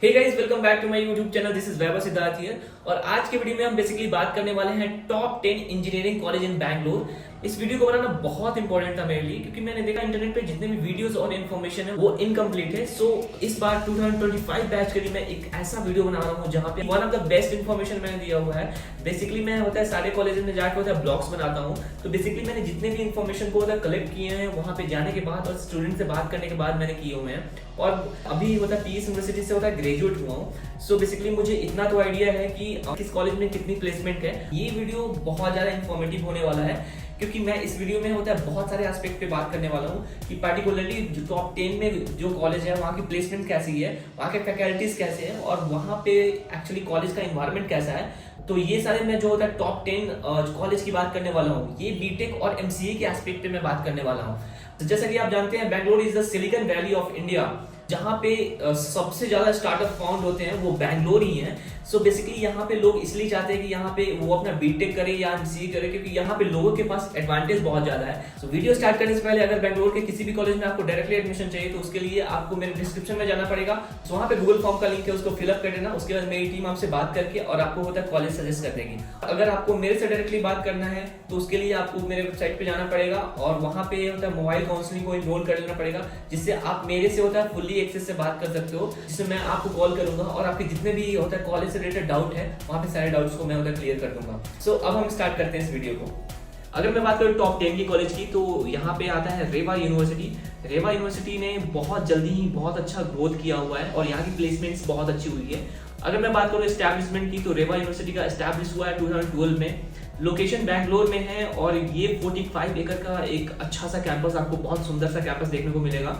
Hey guys, welcome back to my YouTube channel. This is Vaibhav Siddharth here. और आज के video में हम बेसिकली बात करने वाले हैं top 10 engineering college in Bangalore. इस वीडियो को बनाना बहुत इंपॉर्टेंट था मेरे लिए, क्योंकि मैंने देखा इंटरनेट पे जितने भी वीडियोस और इन्फॉर्मेशन है वो इनकम्प्लीट है। सो इस बार 2025 बैच के लिए मैं एक ऐसा वीडियो बना रहा हूँ जहाँ पे one of the best information मैंने दिया हुआ है। बेसिकली मैं होता है सारे कॉलेज में जाकर होता है ब्लॉग्स बनाता हूँ। तो बेसिकली मैंने जितने भी इन्फॉर्मेशन को होता है कलेक्ट किए हैं वहाँ पे जाने के बाद और स्टूडेंट से बात करने के बाद मैंने किए हुए हैं। और अभी होता है पीएस यूनिवर्सिटी से होता है ग्रेजुएट हुआ हूँ। सो बेसिकली मुझे इतना तो आइडिया है कि किस कॉलेज में कितनी प्लेसमेंट है। ये वीडियो बहुत ज्यादा इन्फॉर्मेटिव होने वाला है, क्योंकि मैं इस वीडियो में होता है बहुत सारे एस्पेक्ट पे बात करने वाला हूँ कि पार्टिकुलरली जो टॉप 10 में जो कॉलेज है वहाँ की प्लेसमेंट कैसी है, वहाँ के फैकल्टीज कैसे हैं और वहाँ पे एक्चुअली कॉलेज का इन्वायरमेंट कैसा है। तो ये सारे मैं जो होता है टॉप 10 कॉलेज की बात करने वाला हूँ। ये बीटेक और एमसीए के एस्पेक्ट पे मैं बात करने वाला हूँ। तो जैसा कि आप जानते हैं, Bangalore is the silicon valley of India. जहाँ पे सबसे ज्यादा स्टार्टअप फाउंड होते हैं वो बैंगलोर ही है। सो बेसिकली यहाँ पे लोग इसलिए चाहते हैं कि यहाँ पे वो अपना बीटेक करे या एमसीए करे, क्योंकि यहाँ पे लोगों के पास एडवांटेज बहुत ज्यादा है। सो वीडियो स्टार्ट करने से पहले अगर बैंगलोर के किसी भी कॉलेज में आपको डायरेक्टली एडमिशन चाहिए तो उसके लिए आपको मेरे डिस्क्रिप्शन में जाना पड़ेगा। सो वहाँ पे गूगल फॉर्म का लिंक है, उसको फिलअप कर देना। उसके बाद मेरी टीम आपसे बात करके और आपको होता है कॉलेज सजेस्ट कर देगी। अगर आपको मेरे से डायरेक्टली बात करना है तो उसके लिए आपको मेरे वेबसाइट पे जाना पड़ेगा और वहाँ पे होता है मोबाइल काउंसलिंग को इनरोल कर लेना पड़ेगा, जिससे आप मेरे से होता है फुल्ली एक्सेस से बात कर सकते हो, जिससे मैं आपको कॉल करूंगा और आपके जितने भी होता है कॉलेज से रिलेटेड डाउट है वहाँ पे सारे डाउट्स को मैं उधर क्लियर कर दूंगा। सो अब हम स्टार्ट करते हैं इस वीडियो को। अगर मैं बात करूँ टॉप 10 की कॉलेज की, तो यहाँ पे आता है रेवा यूनिवर्सिटी। रेवा यूनिवर्सिटी ने बहुत जल्दी ही बहुत अच्छा ग्रोथ किया हुआ है और यहाँ की प्लेसमेंट्स बहुत अच्छी हुई है। अगर मैं बात करूँ एस्टैब्लिशमेंट की, तो रेवा यूनिवर्सिटी का एस्टैब्लिश हुआ है 2012 में। लोकेशन बैंगलोर में है और ये 45 एकड़ का एक अच्छा सा कैंपस, आपको बहुत सुंदर सा कैंपस देखने को मिलेगा।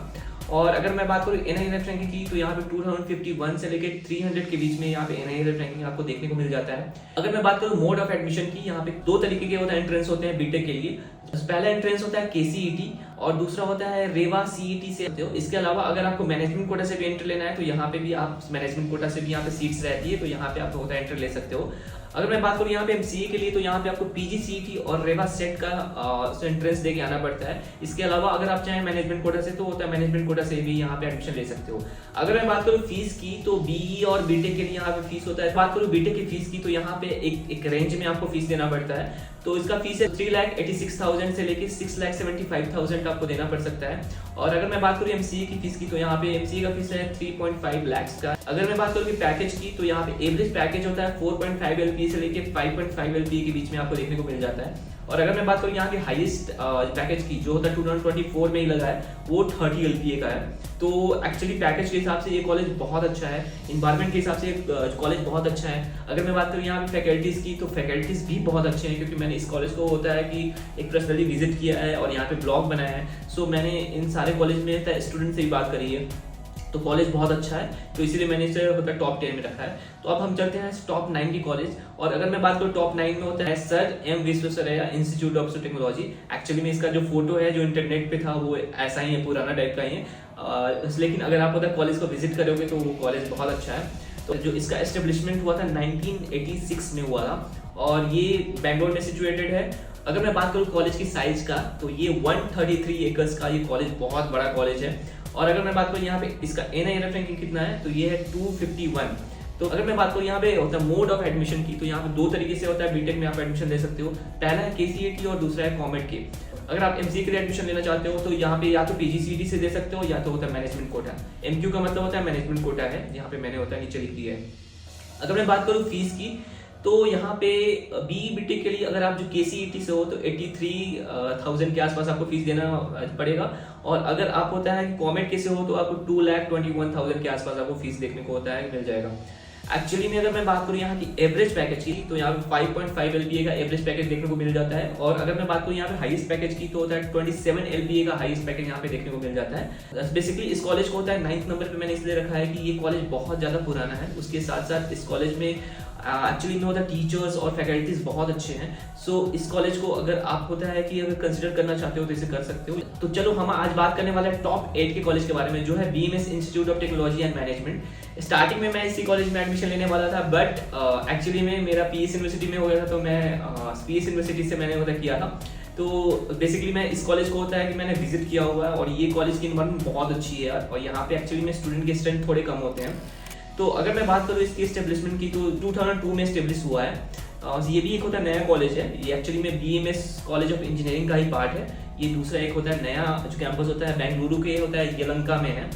और अगर मैं बात करूँ NIRF रैंकिंग की, तो यहाँ पे 2051 से लेकर 300 के बीच में यहाँ पे NIRF रैंकिंग आपको देखने को मिल जाता है। अगर मैं बात करूँ मोड ऑफ एडमिशन की, यहाँ पे दो तरीके के होता है एंट्रेंस होते हैं बीटेक के लिए। पहला एंट्रेंस होता है KCET और दूसरा होता है रेवा CET से। इसके अलावा अगर आपको मैनेजमेंट कोटा से भी एंट्री लेना है तो यहाँ पे भी आप मैनेजमेंट कोटा से भी यहाँ पे सीट्स रहती है, तो यहाँ पे आप होता है एंट्री ले सकते हो। अगर मैं बात करूँ यहाँ पे MCA के लिए, तो यहाँ पे आपको PGCET और रेवा सेट का एंट्रेंस दे के आना पड़ता है। इसके अलावा अगर आप चाहें मैनेजमेंट कोटा से, तो होता है मैनेजमेंट कोटा से भी यहाँ पे एडमिशन ले सकते हो। अगर मैं बात करूँ फीस की, तो BE और बीटेक के लिए यहाँ पे फीस होता है। बात करूँ बीटेक की फीस की, तो यहाँ पे एक रेंज में आपको फीस देना पड़ता है। तो इसका फीस है 3,86,000 से लेके 6,75,000 आपको देना पड़ सकता है। और अगर मैं बात करूँ MCA की फीस की, तो यहाँ पे MCA का फीस है 3.5 लाख का। अगर मैं बात करूँ पैकेज की, तो यहाँ पे एवरेज पैकेज होता है 4.5 LPA से लेके 5.5 LPA के बीच में आपको देखने को मिल जाता है। और अगर मैं बात करूँ यहाँ के हाईएस्ट पैकेज की, जो होता है 2024 में ही लगा है, वो 30 LPA का है। तो एक्चुअली पैकेज के हिसाब से ये कॉलेज बहुत अच्छा है, इन्वायरमेंट के हिसाब से कॉलेज बहुत अच्छा है। अगर मैं बात करूँ यहाँ पे फैकल्टीज की, तो फैकल्टीज भी बहुत अच्छे हैं, क्योंकि मैंने इस कॉलेज को होता है कि एक पर्सनली विजिट किया है और यहाँ पे ब्लॉग बनाया है। सो मैंने इन सारे कॉलेज में स्टूडेंट से ही बात करी है, तो कॉलेज बहुत अच्छा है, तो इसीलिए मैंने इसे होता है टॉप 10 में रखा है। तो अब हम चलते हैं टॉप 9 की कॉलेज। और अगर मैं बात करूँ टॉप 9 में होता है sir M Visvesvaraya institute of technology. Actually में इसका जो फोटो है जो इंटरनेट पे था वो ऐसा ही है, पुराना टाइप का ही है। लेकिन अगर आप होता है कॉलेज को विजिट करोगे तो वो कॉलेज बहुत अच्छा है। तो जो इसका एस्टेब्लिशमेंट हुआ था 1986 में हुआ था और ये बैंगलोर में सिचुएटेड है। अगर मैं बात करूँ कॉलेज की साइज का, तो ये 133 एकर्स का ये कॉलेज बहुत बड़ा कॉलेज है। और अगर मैं बात करूँ यहाँ पे इसका NIRF रैंकिंग कितना है, तो ये है 251। तो अगर मैं बात करूँ यहाँ पे होता है मोड ऑफ एडमिशन की, तो यहाँ पे दो तरीके से होता है बीटेक में आप एडमिशन ले सकते हो। पहला है KCET और दूसरा है कॉमेट के। अगर आप MCA के लिए एडमिशन लेना चाहते हो तो यहाँ पे या तो PGCET से दे सकते हो या तो होता है मैनेजमेंट कोटा। MQ का मतलब होता है मैनेजमेंट कोटा है, यहाँ पे मैंने होता है नीचे लिख दिया है। अगर मैं बात करूँ फीस की, तो यहाँ पे BTech के लिए अगर आप जो KCET से हो तो 83,000 के आसपास आपको फीस देना पड़ेगा। और अगर आप होता है कि कॉमेट के से हो तो आपको 2,21,000 के आसपास आपको फीस देखने को होता है मिल जाएगा। एक्चुअली में अगर मैं बात करूँ यहाँ की एवरेज पैकेज की, तो यहाँ पे 5.5 LPA का एवरेज पैकेज देखने को मिल जाता है। और अगर मैं बात करूँ यहाँ पे हाईएस्ट पैकेज की, तो होता है 27 LPA का हाईएस्ट पैकेज यहाँ पे देखने को मिल जाता है। बेसिकली इस कॉलेज को होता है 9th नंबर पे मैंने इसलिए रखा है कि ये कॉलेज बहुत ज्यादा पुराना है। उसके साथ साथ इस कॉलेज में एक्चुअली में होता है टीचर्स और फैकल्टीज बहुत अच्छे हैं। सो इस कॉलेज को अगर आप होता है कि अगर कंसिडर करना चाहते हो तो इसे कर सकते हो। तो चलो हम आज बात करने वाले हैं टॉप 8 के कॉलेज के बारे में, जो है BMS institute of technology and management. Starting में मैं इसी कॉलेज में एडमिशन लेने वाला था, बट एक्चुअली में मेरा PS यूनिवर्सिटी में हो गया था, तो मैं PS यूनिवर्सिटी से मैंने होता किया था। तो बेसिकली मैं इस कॉलेज को होता है कि मैंने विजिट किया हुआ है और ये कॉलेज की इन्वायरमेंट बहुत अच्छी है और यहाँ पे एक्चुअली में स्टूडेंट के स्ट्रेंथ थोड़े कम होते हैं। तो अगर मैं बात करूँ इसकी एस्टेब्लिशमेंट की, तो 2002 में एस्टेब्लिश हुआ है। ये भी एक होता है नया कॉलेज है, ये एक्चुअली में BMS कॉलेज ऑफ इंजीनियरिंग का ही पार्ट है। ये दूसरा एक होता है नया जो कैंपस होता है बेंगलुरु के होता है, यलहंका में है।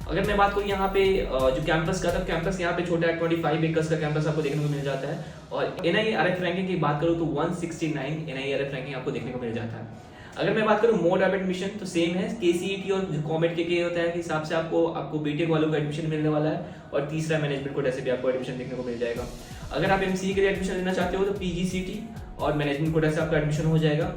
अगर मैं बात करूँ यहाँ पे जो कैंपस का था, कैंपस यहाँ पे छोटा है, 25 एकर्स का कैंपस आपको देखने को मिल जाता है। और NIRF रैंकिंग की बात करूँ तो 169 NIRF रैंकिंग आपको देखने को मिल जाता है। अगर मैं बात करूँ मोड ऑफ एडमिशन तो सेम है, KCET और कॉमेट के होता है कि हिसाब से आपको बीटेक वालों को एडमिशन मिलने वाला है। और तीसरा मैनेजमेंट कोटा से भी आपको एडमिशन देखने को मिल जाएगा। अगर आप MCA के लिए एडमिशन लेना चाहते हो तो PGCET और मैनेजमेंट कोटा से आपका एडमिशन हो जाएगा।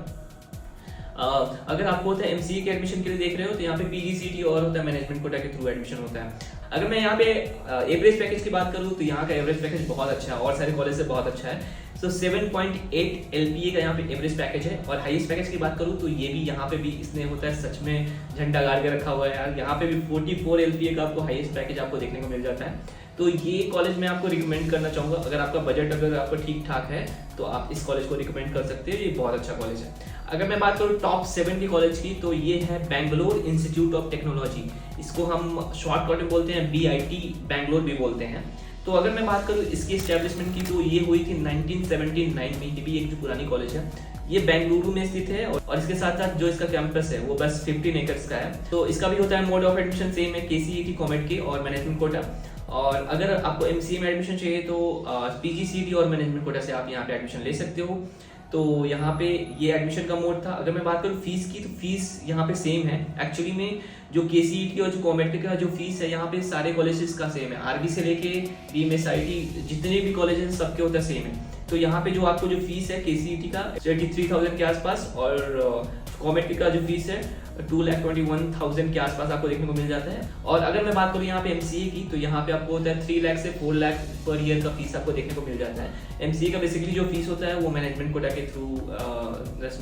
अगर आपको होता है MCA के एडमिशन के लिए देख रहे हो तो यहाँ पे PGCET और होता है मैनेजमेंट कोटा के थ्रू एडमिशन होता है। अगर मैं यहाँ पे एवरेज पैकेज की बात करूँ तो यहाँ का एवरेज पैकेज बहुत अच्छा है और सारे कॉलेज से बहुत अच्छा है। तो 7.8 LPA का यहाँ पे एवरेज पैकेज है। और हाईएस्ट पैकेज की बात करूँ तो ये भी यहाँ पे भी इसने होता है सच में झंडा गाड़ के रखा हुआ है यार। यहाँ पे भी 44 LPA का आपको हाईएस्ट पैकेज आपको देखने को मिल जाता है। तो ये कॉलेज मैं आपको रिकमेंड करना चाहूँगा। अगर आपका बजट अगर आपका ठीक ठाक है तो आप इस कॉलेज को रिकमेंड कर सकते हो, ये बहुत अच्छा कॉलेज है। अगर मैं बात करूँ टॉप 7 की कॉलेज की तो ये है बेंगलोर इंस्टीट्यूट ऑफ टेक्नोलॉजी। इसको हम शॉर्टकट में बोलते हैं BIT, बेंगलोर भी बोलते हैं। तो अगर मैं बात करूँ इसकी एस्टेब्लिशमेंट की तो ये हुई थी 1979 में। ये भी एक जो पुरानी कॉलेज है, ये बेंगलुरु में स्थित है। और इसके साथ साथ जो इसका कैंपस है वो बस 15 एकर्स का है। तो इसका भी होता है मोड ऑफ एडमिशन सेम है, KCET कॉमेट के और मैनेजमेंट कोटा। और अगर आपको MCA में एडमिशन चाहिए तो PGCET और मैनेजमेंट कोटा से आप यहाँ पे एडमिशन ले सकते हो। तो यहाँ पे ये एडमिशन का मोड था। अगर मैं बात करूँ फीस की तो फीस यहाँ पे सेम है। एक्चुअली में जो KCET और जो कॉमेट का जो फीस है यहाँ पे सारे कॉलेजेस का सेम है। RB से लेके BMS IT जितने भी कॉलेज हैं सबके होता है सेम है। तो यहाँ पे जो आपको जो फीस है KCET का 33,000 के आसपास और कॉमेट का जो फीस है 2,21,000 के आसपास आपको देखने को मिल जाता है। और अगर मैं बात करूँ यहाँ पे MCA की तो यहाँ पे आपको होता है 3 लाख से 4 लाख पर ईयर का फीस आपको देखने को मिल जाता है। MCA का बेसिकली जो फीस होता है वो मैनेजमेंट कोटा के थ्रू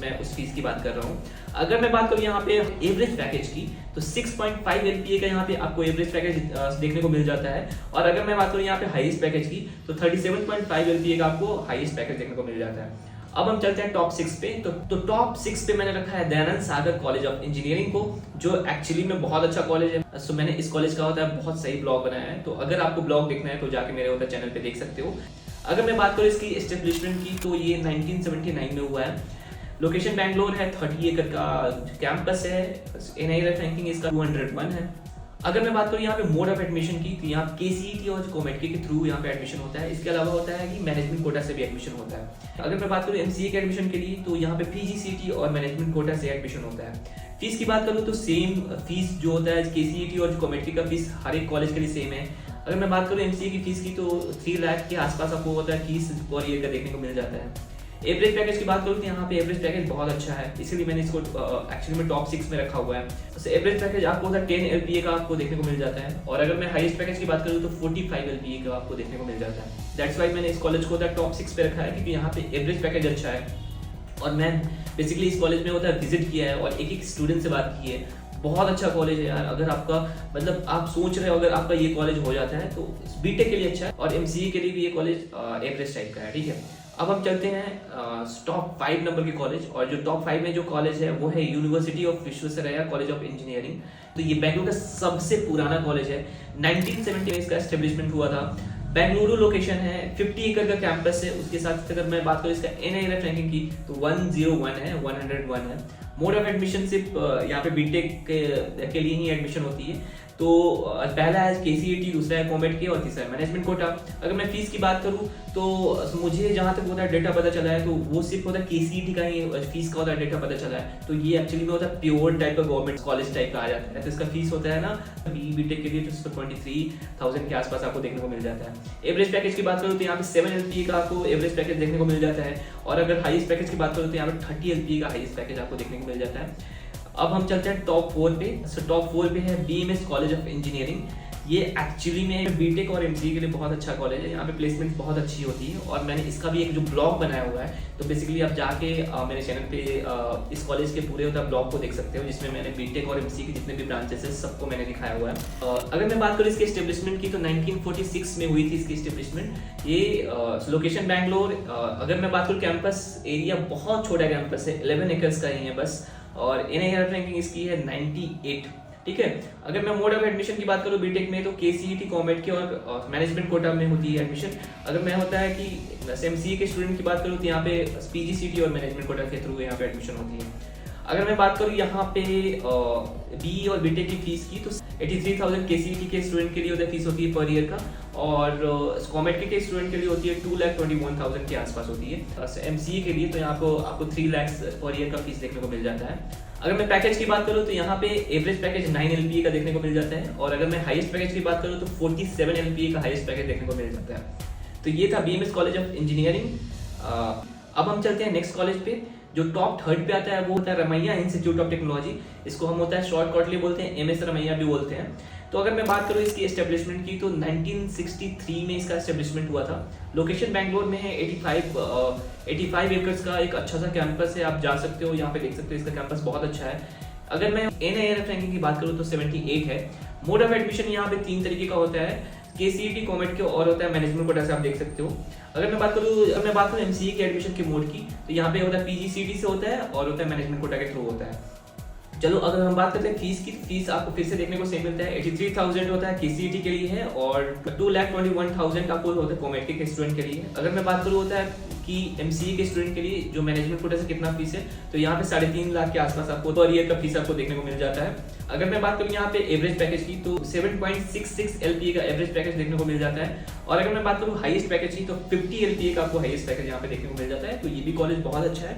मैं उस फीस की बात कर रहा हूँ। अगर मैं बात करूँ यहाँ पे एवरेज पैकेज की तो 6.5 LPA का यहाँ पे आपको एवरेज पैकेज देखने को मिल जाता है। और अगर मैं बात करूँ यहाँ पे हाईएस्ट पैकेज की तो 37.5 LPA का आपको हाईएस्ट पैकेज देखने को मिल जाता है। अब हम चलते हैं टॉप 6 पे। तो टॉप 6 पे मैंने रखा है दयानंद सागर कॉलेज ऑफ इंजीनियरिंग को, जो एक्चुअली में बहुत अच्छा कॉलेज है। सो मैंने इस कॉलेज का होता है बहुत सही ब्लॉग बनाया है। तो अगर आपको ब्लॉग देखना है तो जाके मेरे होता है चैनल पे देख सकते हो। अगर मैं बात करूँ इसकी एस्टेब्लिशमेंट की तो ये 1979 में हुआ है। लोकेशन बैंगलोर है, 30 एकड़ का कैंपस है। NIRF रैंकिंग इसका 201 है। अगर मैं बात करूँ यहाँ पे मोड ऑफ एडमिशन की तो यहाँ KCET और कॉमेट के थ्रू यहाँ पे एडमिशन होता है। इसके अलावा होता है कि मैनेजमेंट कोटा से भी एडमिशन होता है। अगर मैं बात करूँ MCA के एडमिशन के लिए तो यहाँ पे PGCET और मैनेजमेंट कोटा से एडमिशन होता है। फीस की बात करूँ तो सेम फीस जो होता है KCET और कॉमेट का फीस हर एक कॉलेज के लिए सेम है। अगर मैं बात करूँ MCA की फीस की तो 3 लाख के आसपास आपको होता है फीस पर ईयर का देखने को मिल जाता है। एवरेज पैकेज की बात करूँ तो यहाँ पे एवरेज पैकेज बहुत अच्छा है, इसीलिए मैंने इसको एक्चुअली में टॉप 6 में रखा हुआ है। तो एवरेज पैकेज आपको होता है 10 LPA का आपको देखने को मिल जाता है। और अगर मैं हाईएस्ट पैकेज की बात करूँ तो 45 LPA का आपको देखने को मिल जाता है। दैट्स वाई मैंने इस कॉलेज को होता है टॉप 6 पे रखा है, क्योंकि यहाँ पे एवरेज पैकेज अच्छा है। और मैं बेसिकली इस कॉलेज में होता है विजिट किया है और एक स्टूडेंट से बात की है। बहुत अच्छा कॉलेज है यार। अगर आपका मतलब आप सोच रहे हो अगर आपका ये कॉलेज हो जाता है तो बीटेक के लिए अच्छा है और MCA के लिए भी ये कॉलेज एवरेज टाइप का है, ठीक है। अब हम चलते हैं टॉप 5 नंबर के कॉलेज। और जो टॉप 5 में जो कॉलेज है वो है university of Visvesvaraya college of engineering. तो ये बेंगलुरु का सबसे पुराना कॉलेज है। 1970 में इसका एस्टेब्लिशमेंट हुआ था। बेंगलुरु लोकेशन है, 50 एकड़ का कैंपस है। उसके साथ अगर मैं बात करूँ इसका NIRF रैंकिंग की तो 101 है, 101 है। मोड ऑफ एडमिशन सिर्फ यहाँ पे बीटेक के लिए ही एडमिशन होती है। तो पहला है KCET, दूसरा है कॉमेट के और तीसरा है मैनेजमेंट कोटा। अगर मैं फीस की बात करूँ तो मुझे जहाँ तक होता है डेटा पता चला है तो वो सिर्फ होता है KCET का ही फीस का होता है डेटा पता चला है। तो ये एक्चुअली में होता है प्योर टाइप का गवर्नमेंट कॉलेज टाइप का आ जाता है। तो इसका फीस होता है ना बीटेक के लिए तो 23,000 के आसपास आपको देखने को मिल जाता है। एवरेज पैकेज की बात करूँ तो यहाँ पे 7 LPA का आपको एवरेज पैकेज देखने को मिल जाता है। और अगर हाईएस्ट पैकेज की बात करूँ तो यहाँ पे 30 LPA का हाईएस्ट पैकेज आपको देखने को मिल जाता है। अब हम चलते हैं टॉप 4 पे। टॉप 4 पे है BMS कॉलेज ऑफ इंजीनियरिंग। ये एक्चुअली में बीटेक और MCA के लिए बहुत अच्छा कॉलेज है। यहाँ पे प्लेसमेंट बहुत अच्छी होती है और मैंने इसका भी एक जो ब्लॉग बनाया हुआ है। तो बेसिकली आप जाके मेरे चैनल पे इस कॉलेज के पूरे होता ब्लॉग को देख सकते हो, जिसमें मैंने बीटेक और MCA के जितने भी ब्रांचेस है सबको मैंने दिखाया हुआ है। अगर मैं बात करूँ इसके एस्टेब्लिशमेंट की तो 1946 में हुई थी इसकी एस्टेब्लिशमेंट। ये लोकेशन बैंगलोर। अगर मैं बात करूँ कैंपस एरिया बहुत छोटा कैंपस है, 11 एकर्स का ही है बस। और NIRF रैंकिंग इसकी है 98, ठीक है। अगर मैं मोड ऑफ एडमिशन की बात करूँ बीटेक में तो KCET, कॉमेट के और मैनेजमेंट कोटा में होती है एडमिशन। अगर मैं होता है कि MCA के स्टूडेंट की बात करूँ तो यहाँ पे PGCET और मैनेजमेंट कोटा के थ्रू यहाँ पे एडमिशन होती है। अगर मैं बात करूँ यहाँ पे BE और बीटेक की फीस की तो 83,000 KCET के स्टूडेंट के लिए होता है फीस होती है पर ईयर का, और कॉमेट के स्टूडेंट के लिए होती है 2,21,000 के आसपास होती है। MCA के लिए तो यहाँ को आपको 3 लाख पर ईयर का फीस देखने को मिल जाता है। अगर मैं पैकेज की बात करूँ तो यहाँ पे एवरेज पैकेज 9 LPA का देखने को मिल जाता है, और अगर मैं हाईएस्ट पैकेज की बात करूँ तो 47 LPA का हाईएस्ट पैकेज देखने को मिल जाता है। तो ये था BMS कॉलेज ऑफ इंजीनियरिंग। अब हम चलते हैं नेक्स्ट कॉलेज पे जो टॉप 3rd पे आता है, वो होता है रमैया इंस्टीट्यूट ऑफ टेक्नोलॉजी। इसको हम होता है शॉर्टकटली बोलते हैं, MS रमैया भी बोलते हैं। तो अगर मैं बात करूँ इसकी एस्टेब्लिशमेंट की तो 1963 में इसका एस्टेब्लिशमेंट हुआ था। लोकेशन बैंगलोर में है। 85 एकर्स का एक अच्छा सा कैंपस है, आप जा सकते हो, यहाँ पे देख सकते हो इसका कैंपस बहुत अच्छा है। अगर मैं NIRF रैंकिंग की बात करूँ तो 78 है। मोड ऑफ एडमिशन यहाँ पे 3 तरीके का होता है, KCET, कॉमेट के और होता है मैनेजमेंट कोटा से, आप देख सकते हो। अगर मैं बात करूँ MCA के एडमिशन के मोड की तो यहाँ पे होता है PGCET से होता है और होता है मैनेजमेंट कोटा के थ्रू होता है। चलो अगर हम बात करते हैं फीस की, फीस आपको फिर से देखने को सेम मिलता है। 83,000 होता है KCET के लिए है और 2,21,000 आपको होता है कॉमेट के स्टूडेंट के लिए। अगर मैं बात करूँ होता है कि MCA के स्टूडेंट के लिए जो मैनेजमेंट कोटा से कितना फीस है तो यहाँ पे 3.5 लाख के आसपास आपको पर ईयर का फीस आपको देखने को मिल जाता है। अगर मैं बात करूँ यहाँ पे एवरेज पैकेज की तो 7.66 LPA का एवरेज पैकेज देखने को मिल जाता है, और अगर मैं बात करूँ हाईएस्ट पैकेज की तो 50 LPA का आपको हाईएस्ट पैकेज यहाँ पे देखने को मिल जाता है। तो ये भी कॉलेज बहुत अच्छा है।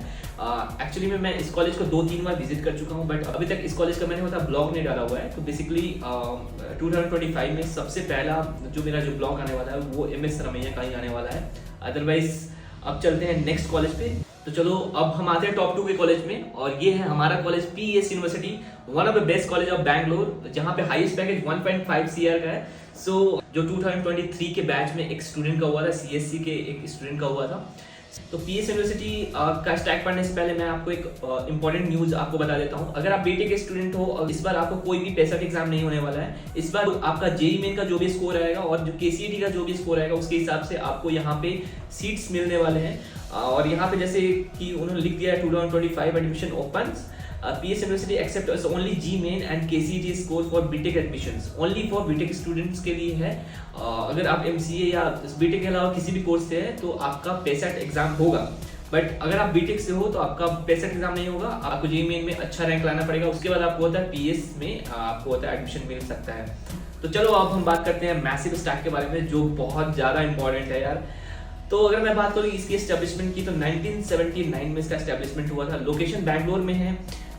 एक्चुअली मैं इस कॉलेज को 2-3 बार विजिट कर चुका हूँ, बट अभी तक इस कॉलेज का मैंने होता ब्लॉग नहीं डाला हुआ है। तो बेसिकली 2025 में सबसे पहला जो मेरा जो ब्लॉग आने वाला है वो MS रमैया का ही आने वाला है। अदरवाइज अब चलते हैं नेक्स्ट कॉलेज पे। तो चलो अब हम आते हैं टॉप 2 के कॉलेज में, और ये है हमारा college PES university, one of the best college of Bangalore, जहाँ पे हाईएस्ट पैकेज 1.5 CR का है। सो जो 2023 के बैच में एक स्टूडेंट का हुआ था, CSC के एक स्टूडेंट का हुआ था। तो PES यूनिवर्सिटी का स्टैक पढ़ने से पहले मैं आपको एक इंपॉर्टेंट न्यूज आपको बता देता हूँ। अगर आप बीटेक के स्टूडेंट हो और इस बार आपको कोई भी पैसा एग्जाम नहीं होने वाला है, इस बार आपका JEE मेन का जो भी स्कोर आएगा और जो KCET का जो भी स्कोर आएगा उसके हिसाब से आपको यहाँ पे सीट्स मिलने वाले हैं। और यहाँ पे जैसे कि उन्होंने लिख दिया है 2025 admission opens, PES University accepts only GMain and KCET scores for BTech admissions, only for BTech students के लिए है। अगर आप MCA या BTech के अलावा किसी भी कोर्स से है तो आपका पेसेट एग्जाम होगा, बट अगर आप BTech से हो तो आपका पेसेट एग्जाम नहीं होगा, आपको GMain में अच्छा रैंक लाना पड़ेगा, उसके बाद आपको होता है PES में आपको होता है एडमिशन मिल सकता है। तो चलो अब हम बात करते हैं मैसिव स्टैक के बारे में जो बहुत ज़्यादा इंपॉर्टेंट है यार। तो अगर मैं बात करूँ इसकी एस्टेब्लिशमेंट की तो 1979 में इसका एस्टेब्लिशमेंट हुआ था। लोकेशन बैंगलोर में है,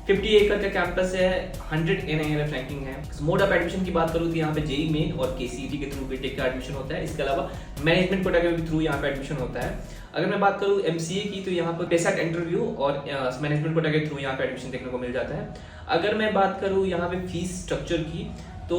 50 एकड़ का कैंपस है, 100 NIRF रैंकिंग है। मोड ऑफ एडमिशन की बात करूँ तो यहाँ पे JEE मेन और KCET के थ्रू बीटेक का एडमिशन होता है, इसके अलावा मैनेजमेंट कोटा के थ्रू यहाँ पे एडमिशन होता है। अगर मैं बात करूँ MCA की तो यहाँ पर पेसेट इंटरव्यू और मैनेजमेंट कोटा के थ्रू यहाँ पे एडमिशन देखने को मिल जाता है। अगर मैं बात करूँ यहाँ पे फीस स्ट्रक्चर की तो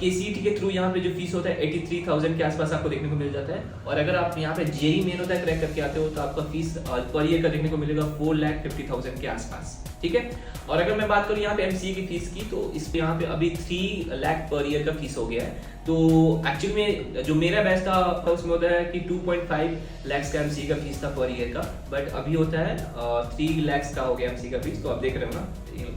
KCET के थ्रू यहाँ पे जो फीस होता है 83,000 के आसपास आपको देखने को मिल जाता है, और अगर आप यहाँ पे JEE मेन होता है क्रैक करके आते हो तो आपका फीस पर ईयर का देखने को मिलेगा 4,50,000 के आसपास, ठीक है। और अगर मैं बात करूँ यहाँ पे MCA की फीस की तो इस पे यहाँ पे अभी 3 लाख पर ईयर का फीस हो गया है। तो एक्चुअली में जो मेरा बैच था उसमें होता है कि 2.5 लाख का MCA का फीस था पर ईयर का, बट अभी होता है 3 लाख का हो गया MCA का फीस। तो आप देख रहे हो ना,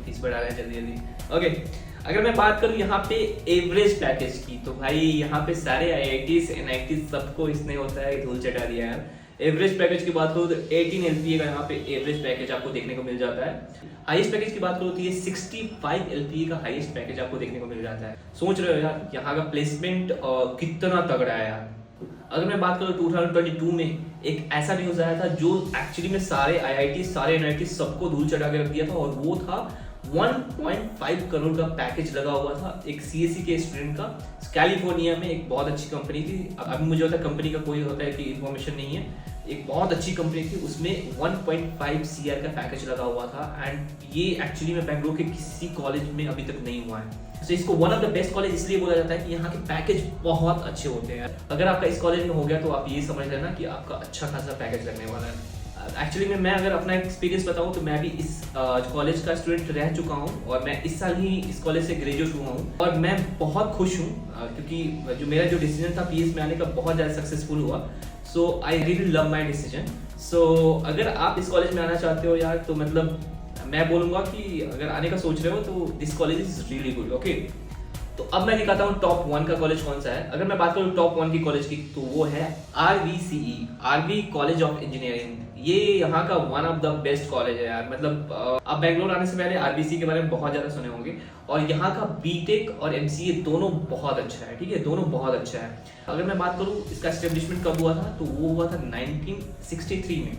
फीस बढ़ा रहे हैं जल्दी जल्दी। ओके, अगर मैं बात करूँ यहाँ पे एवरेज पैकेज की तो भाई यहाँ पे सारे IITs NITs सबको इसने होता है धूल चटा दिया है। एवरेज पैकेज की बात करूँ तो 18 LPA का यहाँ पे एवरेज पैकेज आपको देखने को मिल जाता है। हाईएस्ट पैकेज की बात करूँ तो ये 65 LPA का हाईएस्ट पैकेज आपको देखने को मिल जाता है। सोच रहे हो यार यहाँ का प्लेसमेंट कितना तगड़ा है यार। अगर मैं बात करूँ 2022 में एक ऐसा न्यूज आया था जो एक्चुअली में सारे IIT सारे NIT सबको धूल चटा के रख दिया था, और वो था 1.5 करोड़ का पैकेज लगा हुआ था एक CSE के स्टूडेंट का। कैलिफोर्निया में एक बहुत अच्छी कंपनी थी, अभी मुझे होता है कंपनी का कोई होता है कि इन्फॉर्मेशन नहीं है, एक बहुत अच्छी कंपनी थी, उसमें 1.5 CR का पैकेज लगा हुआ था। एंड ये एक्चुअली में बेंगलुरु के किसी कॉलेज में अभी तक नहीं हुआ है। तो इसको one of the best college इसलिए बोला जाता है कि यहाँ के पैकेज बहुत अच्छे होते हैं। अगर आपका इस कॉलेज में हो गया तो आप ये समझ लेना कि आपका अच्छा खासा पैकेज लगने वाला है। एक्चुअली मैं अगर अपना एक्सपीरियंस बताऊं तो मैं भी इस कॉलेज का स्टूडेंट रह चुका हूं, और मैं इस साल ही इस कॉलेज से ग्रेजुएट हुआ हूं, और मैं बहुत खुश हूं क्योंकि जो मेरा जो डिसीजन था PES में आने का बहुत ज़्यादा सक्सेसफुल हुआ। So I really love my decision. So अगर आप इस कॉलेज में आना चाहते हो यार तो मतलब मैं बोलूँगा कि अगर आने का सोच रहे हो तो this college is really good. Okay, तो अब मैं दिखाता हूँ टॉप 1 का कॉलेज कौन सा है। अगर मैं बात करूँ टॉप 1 की कॉलेज की तो वो है RVCE, RV college of engineering. ये यहाँ का one of the best college है यार। मतलब अब बैंगलोर आने से पहले RVCE के बारे में बहुत ज़्यादा सुने होंगे, और यहाँ का बीटेक और MCA दोनों बहुत अच्छा है। ठीक है, दोनों बहुत अच्छा है। अगर मैं बात करूँ इसका एस्टेब्लिशमेंट कब हुआ था, तो वो हुआ था 1963 में।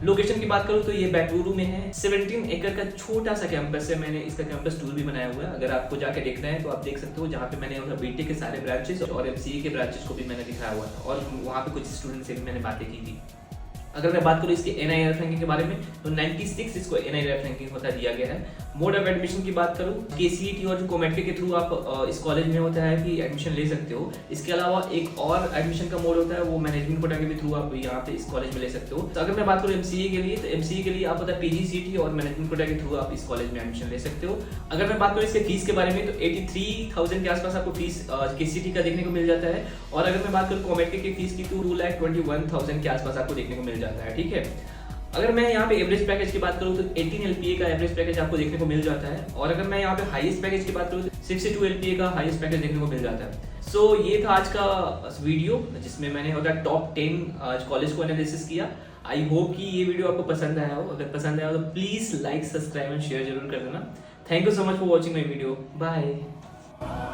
लोकेशन की बात करूँ तो ये बेंगलुरु में है। 17 एकड़ का छोटा सा कैंपस है। मैंने इसका कैंपस टूर भी बनाया हुआ है, अगर आपको जाके देखना है तो आप देख सकते हो, जहाँ पे मैंने बीटेक के सारे ब्रांचेस और MCA के ब्रांचेस को भी मैंने दिखाया हुआ था, और वहाँ पे कुछ स्टूडेंट से भी मैंने बातें की थी। अगर मैं बात करूँ इसके NIRF रैंकिंग के बारे में तो 96 इसको NIRF रैंकिंग होता दिया गया है। मोड ऑफ एडमिशन की बात करूँ, KCET और जो कोमेट्रिक के थ्रू आप इस कॉलेज में होता है कि एडमिशन ले सकते हो। इसके अलावा एक और एडमिशन का मोड होता है, वो मैनेजमेंट कोटा के भी थ्रू आप यहाँ पे इस कॉलेज में ले सकते हो। तो अगर मैं बात करूँ MCA के लिए, तो MCA के लिए आप होता है PGCET और मैनेजमेंट कोटा के थ्रू आप इस कॉलेज में एडमिशन ले सकते हो। अगर मैं बात करूँ इसके फीस के बारे में तो 83,000 के आसपास आपको फीस KCET का देखने को मिल जाता है, और अगर मैं बात करूँ कोमेट्रिक की फीस की तो 2,21,000 के आसपास आपको देखने को मिल जाता है। ठीक है, अगर मैं यहाँ पे एवरेज पैकेज की बात करूँ तो 18 LPA का एवरेज पैकेज आपको देखने को मिल जाता है, और अगर मैं यहाँ पे हाईएस्ट पैकेज की बात करूँ तो 62 LPA का हाईएस्ट पैकेज देखने को मिल जाता है। सो ये था आज का वीडियो, जिसमें मैंने होता टॉप 10 कॉलेज को एनालिसिस किया। आई होप कि ये वीडियो आपको पसंद आया हो। अगर पसंद आया हो तो please like, subscribe and share जरूर कर देना। Thank you so much for watching my video. Bye.